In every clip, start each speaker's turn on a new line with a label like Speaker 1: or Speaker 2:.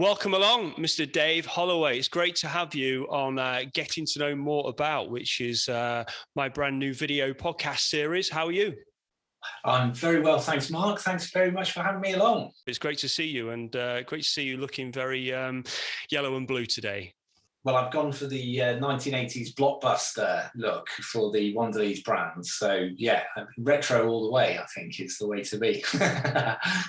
Speaker 1: Welcome along, Mr. Dave Holloway. It's great to have you on Getting to Know More About, which is my brand new video podcast series. How are you?
Speaker 2: I'm very well, thanks, Mark. Thanks very much for having me along.
Speaker 1: It's great to see you, and great to see you looking very yellow and blue today.
Speaker 2: Well, I've gone for the 1980s blockbuster look for the Wondelez brand. So, yeah, retro all the way, I think, is the way to be.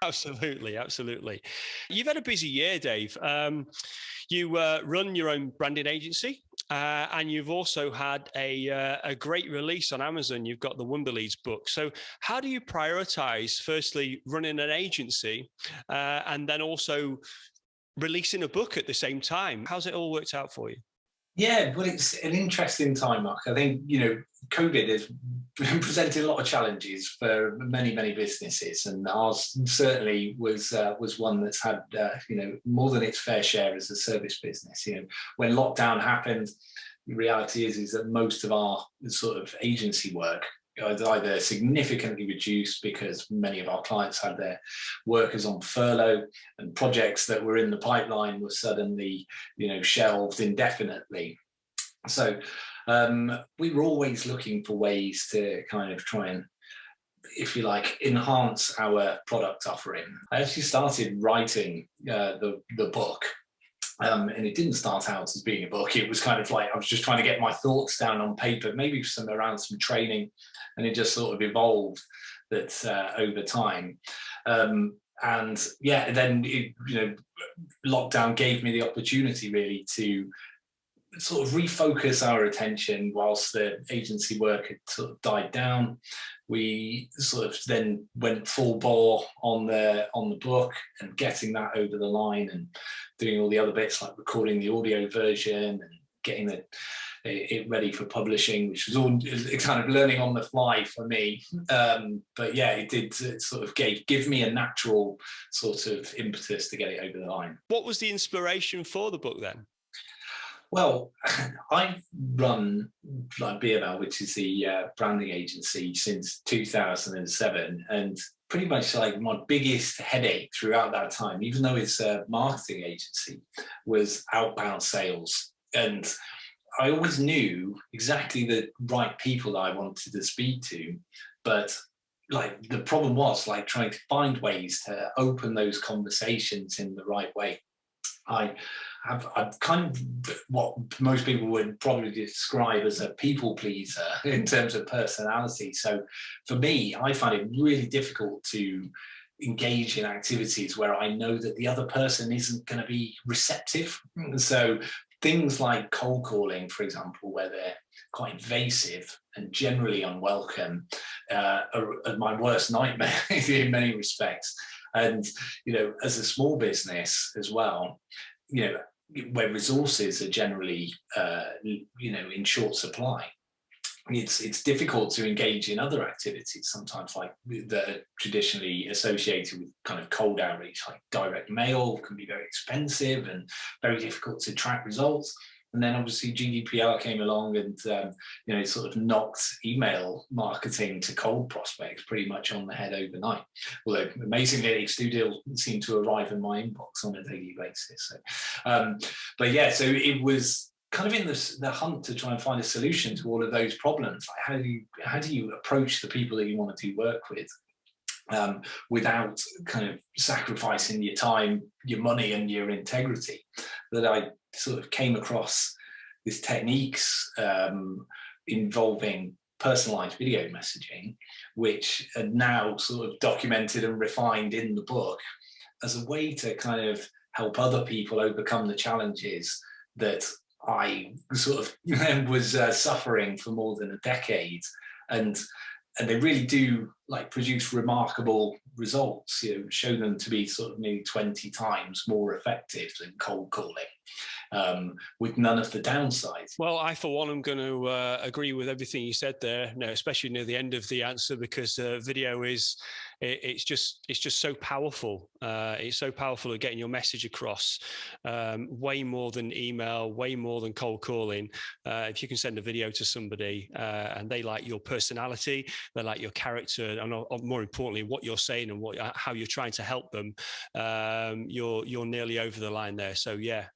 Speaker 1: Absolutely, absolutely. You've had a busy year, Dave. You run your own branding agency, and you've also had a great release on Amazon. You've got the Wondelez book. So how do you prioritize, firstly, running an agency and then also releasing a book at the same time? How's it all worked out for you?
Speaker 2: Yeah, well, it's an interesting time, Mark. I think, COVID has presented a lot of challenges for many, many businesses, and ours certainly was one that's had, more than its fair share as a service business. When lockdown happened, the reality is that most of our sort of agency work was either significantly reduced because many of our clients had their workers on furlough, and projects that were in the pipeline were suddenly, shelved indefinitely. So we were always looking for ways to kind of try and, if you like, enhance our product offering. I actually started writing the book. And it didn't start out as being a book. It was kind of like I was just trying to get my thoughts down on paper, maybe around some training, and it just sort of evolved that over time. And yeah, then lockdown gave me the opportunity really to sort of refocus our attention whilst the agency work had sort of died down. We sort of then went full bore on the book and getting that over the line and doing all the other bits like recording the audio version and getting it ready for publishing, which was all kind of learning on the fly for me. But yeah, it sort of give me a natural sort of impetus to get it over the line.
Speaker 1: What was the inspiration for the book then?
Speaker 2: Well, I've run B&L, which is the branding agency, since 2007, and pretty much like my biggest headache throughout that time, even though it's a marketing agency, was outbound sales. And I always knew exactly the right people that I wanted to speak to, but like the problem was like trying to find ways to open those conversations in the right way. I'm kind of what most people would probably describe as a people pleaser in terms of personality. So for me, I find it really difficult to engage in activities where I know that the other person isn't going to be receptive. So things like cold calling, for example, where they're quite invasive and generally unwelcome, are my worst nightmare in many respects. And, as a small business as well, where resources are generally, in short supply, it's difficult to engage in other activities sometimes, like that are traditionally associated with kind of cold outreach, like direct mail can be very expensive and very difficult to track results. And then obviously GDPR came along and, sort of knocked email marketing to cold prospects pretty much on the head overnight. Although amazingly, they still seem to arrive in my inbox on a daily basis. So, but yeah, so it was kind of in the hunt to try and find a solution to all of those problems. Like how do you approach the people that you want to do work with without kind of sacrificing your time, your money, and your integrity? That I sort of came across these techniques involving personalized video messaging, which are now sort of documented and refined in the book as a way to kind of help other people overcome the challenges that I sort of was suffering for more than a decade. And they really do produce remarkable results, show them to be sort of nearly 20 times more effective than cold calling, with none of the downsides.
Speaker 1: Well, I, for one, am going to agree with everything you said there, especially near the end of the answer, because video is it's just so powerful. It's so powerful at getting your message across, way more than email, way more than cold calling. If you can send a video to somebody and they like your personality, they like your character, and more importantly, what you're saying and how you're trying to help them, you're nearly over the line there. So yeah,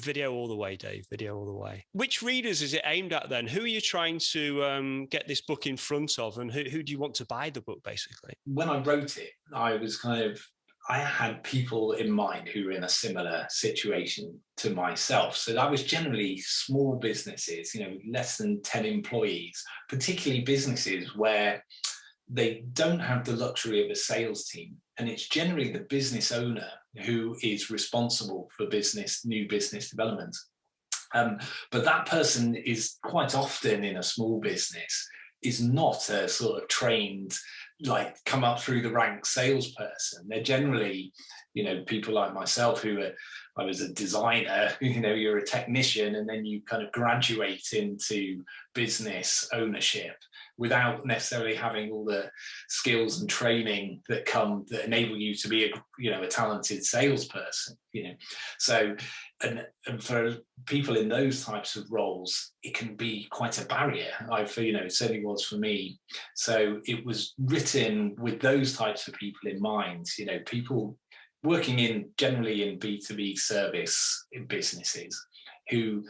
Speaker 1: video all the way, Dave. Video all the way. Which readers is it aimed at then? Who are you trying to get this book in front of, and who do you want to buy the book, basically?
Speaker 2: When I wrote it, I had people in mind who were in a similar situation to myself. So that was generally small businesses, less than 10 employees, particularly businesses where they don't have the luxury of a sales team. And it's generally the business owner who is responsible for new business development. But that person is quite often in a small business is not a sort of trained, like come up through the ranks salesperson. They're generally, people like myself I was a designer, you're a technician, and then you kind of graduate into business ownership without necessarily having all the skills and training that enable you to be a talented salesperson, So, and for people in those types of roles, it can be quite a barrier. It certainly was for me. So it was written with those types of people in mind, people working generally in B2B service in businesses who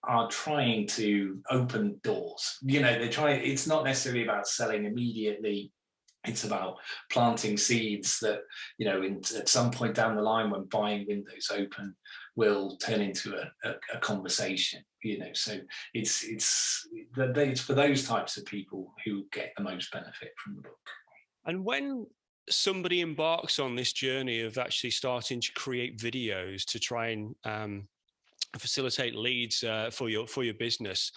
Speaker 2: are trying to open doors. It's not necessarily about selling immediately. It's about planting seeds that, at some point down the line when buying windows open will turn into a conversation, So it's for those types of people who get the most benefit from the book.
Speaker 1: And when somebody embarks on this journey of actually starting to create videos to try and facilitate leads for your business,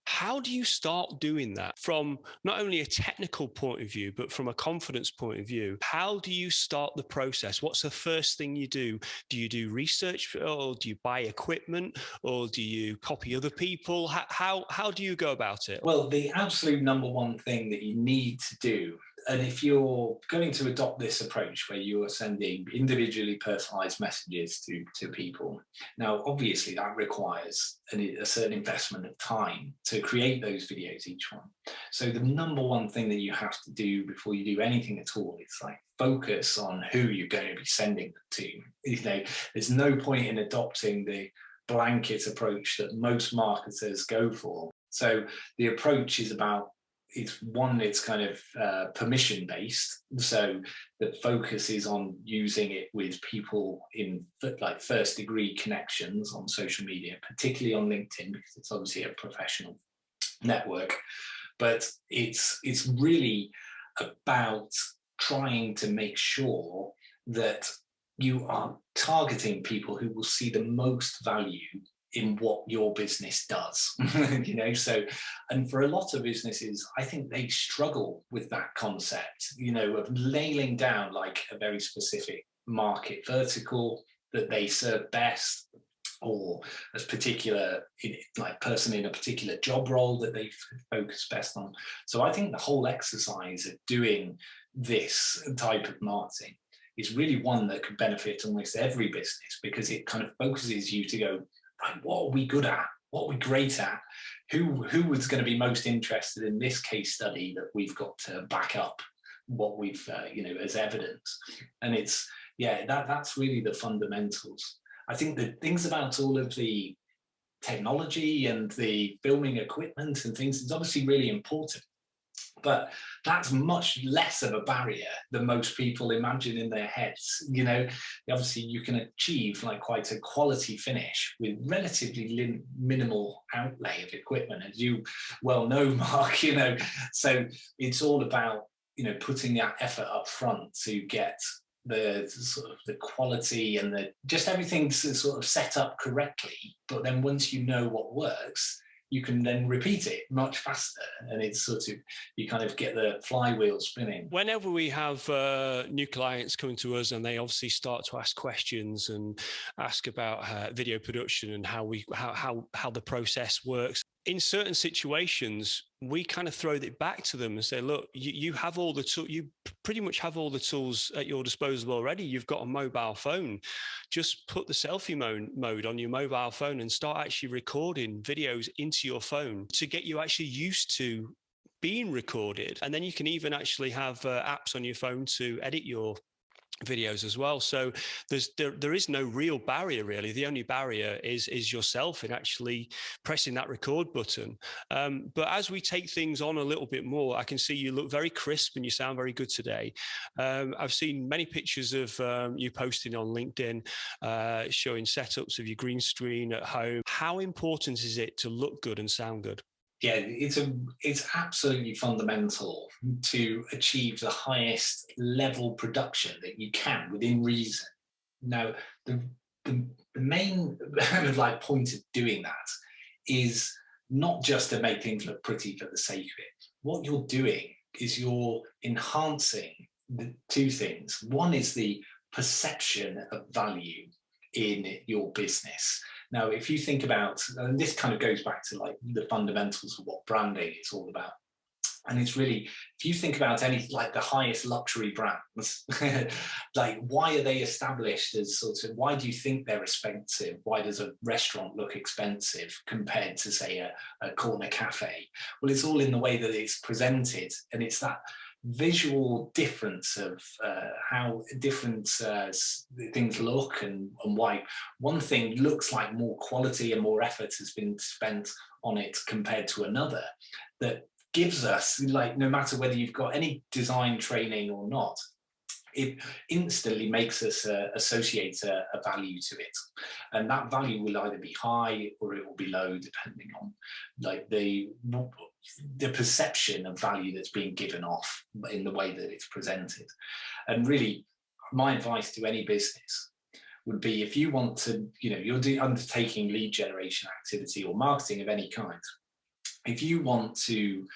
Speaker 1: how do you start doing that from not only a technical point of view, but from a confidence point of view? How do you start the process? What's the first thing you do? Do you do research, or do you buy equipment, or do you copy other people? How do you go about it?
Speaker 2: Well, the absolute number one thing that you need to do, and if you're going to adopt this approach where you are sending individually personalized messages to people, now obviously that requires a certain investment of time to create those videos, each one. So the number one thing that you have to do before you do anything at all is focus on who you're going to be sending them to. There's no point in adopting the blanket approach that most marketers go for. So the approach is it's kind of permission based. So the focus is on using it with people in first degree connections on social media, particularly on LinkedIn, because it's obviously a professional network. But it's really about trying to make sure that you are targeting people who will see the most value in what your business does. So, and for a lot of businesses, I think they struggle with that concept, of nailing down a very specific market vertical that they serve best, or as particular person in a particular job role that they focus best on. So I think the whole exercise of doing this type of marketing is really one that could benefit almost every business, because it kind of focuses you to go, right, what are we good at? What are we great at? Who was going to be most interested in this case study that we've got to back up what we've, as evidence? And that's really the fundamentals. I think the things about all of the technology and the filming equipment and things is obviously really important, but that's much less of a barrier than most people imagine in their heads. Obviously you can achieve quite a quality finish with relatively minimal outlay of equipment, as you well know, Mark. So it's all about putting that effort up front to get the sort of the quality and just everything sort of set up correctly. But then once you know what works, you can then repeat it much faster, and it's sort of, you kind of get the flywheel spinning.
Speaker 1: Whenever we have new clients coming to us and they obviously start to ask questions and ask about video production and how the process works, in certain situations, we kind of throw it back to them and say, look, you have all the tools, you pretty much have all the tools at your disposal already. You've got a mobile phone. Just put the selfie mode on your mobile phone and start actually recording videos into your phone to get you actually used to being recorded. And then you can even actually have apps on your phone to edit your videos as well. So there is no real barrier, really. The only barrier is yourself in actually pressing that record button. But as we take things on a little bit more, I can see you look very crisp and you sound very good today. I've seen many pictures of you posting on LinkedIn showing setups of your green screen at home. How important is it to look good and sound good?
Speaker 2: Yeah, it's absolutely fundamental to achieve the highest level production that you can within reason. Now, the main like point of doing that is not just to make things look pretty for the sake of it. What you're doing is you're enhancing the two things. One is the perception of value in your business. Now, if you think about, and this kind of goes back to like the fundamentals of what branding is all about. And it's really, if you think about any, like the highest luxury brands, like why are they established as sort of, why do you think they're expensive? Why does a restaurant look expensive compared to, say, a corner cafe? Well, it's all in the way that it's presented. And it's that visual difference of how different things look and why one thing looks like more quality and more effort has been spent on it compared to another, that gives us, like, no matter whether you've got any design training or not, it instantly makes us associate a value to it. And that value will either be high or it will be low, depending on like the perception of value that's being given off in the way that it's presented. And really, my advice to any business would be, if you want to, you're undertaking lead generation activity or marketing of any kind, if you want to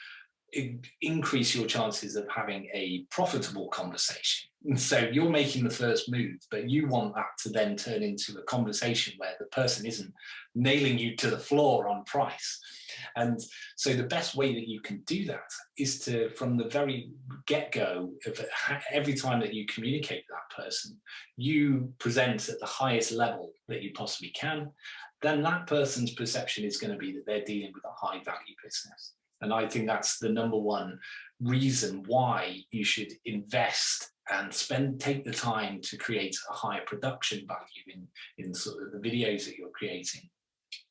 Speaker 2: increase your chances of having a profitable conversation. And so you're making the first move, but you want that to then turn into a conversation where the person isn't nailing you to the floor on price. And so the best way that you can do that is to, from the very get-go, every time that you communicate with that person, you present at the highest level that you possibly can. Then that person's perception is going to be that they're dealing with a high value business. And I think that's the number one reason why you should invest and take the time to create a higher production value in sort of the videos that you're creating.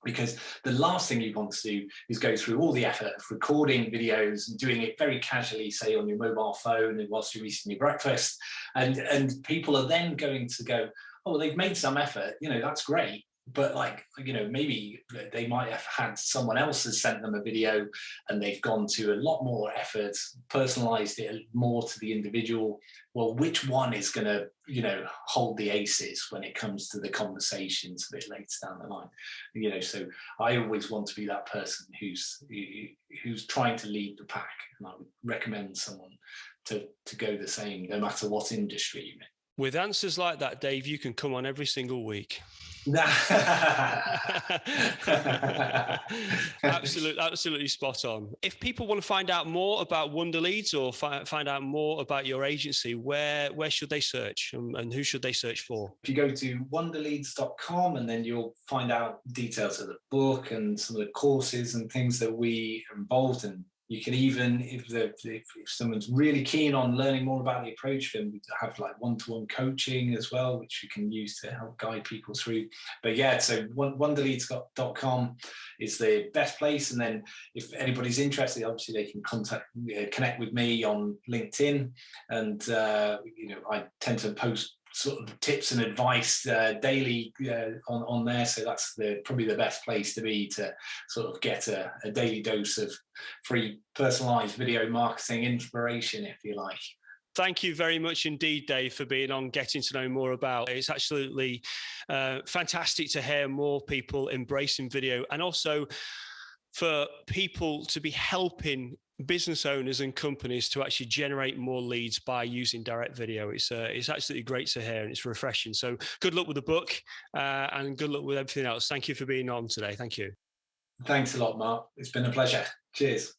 Speaker 2: Because the last thing you want to do is go through all the effort of recording videos and doing it very casually, say on your mobile phone and whilst you're eating your breakfast. And people are then going to go, oh, they've made some effort, that's great. But maybe they might have had someone else has sent them a video and they've gone to a lot more effort, personalized it more to the individual. Well, which one is going to, hold the aces when it comes to the conversations a bit later down the line? So I always want to be that person who's trying to lead the pack. And I would recommend someone to go the same, no matter what industry you're in.
Speaker 1: With answers like that, Dave, you can come on every single week. Absolutely spot on. If people want to find out more about Wonderleads or find out more about your agency, where should they search and who should they search for?
Speaker 2: If you go to wonderleads.com, and then you'll find out details of the book and some of the courses and things that we are involved in. You can even, if someone's really keen on learning more about the approach, then we have like one-to-one coaching as well, which you can use to help guide people through. But yeah, so wonderleads.com is the best place. And then if anybody's interested, obviously they can connect with me on LinkedIn. And, I tend to post sort of tips and advice daily on there. So that's probably the best place to be to sort of get a daily dose of free personalized video marketing inspiration, if you like.
Speaker 1: Thank you very much indeed, Dave, for being on Getting to Know More About. It's absolutely fantastic to hear more people embracing video, and also for people to be helping business owners and companies to actually generate more leads by using direct video. It's absolutely great to hear, and it's refreshing. So good luck with the book and good luck with everything else. Thank you for being on today. Thank you.
Speaker 2: Thanks a lot, Mark. It's been a pleasure. Cheers.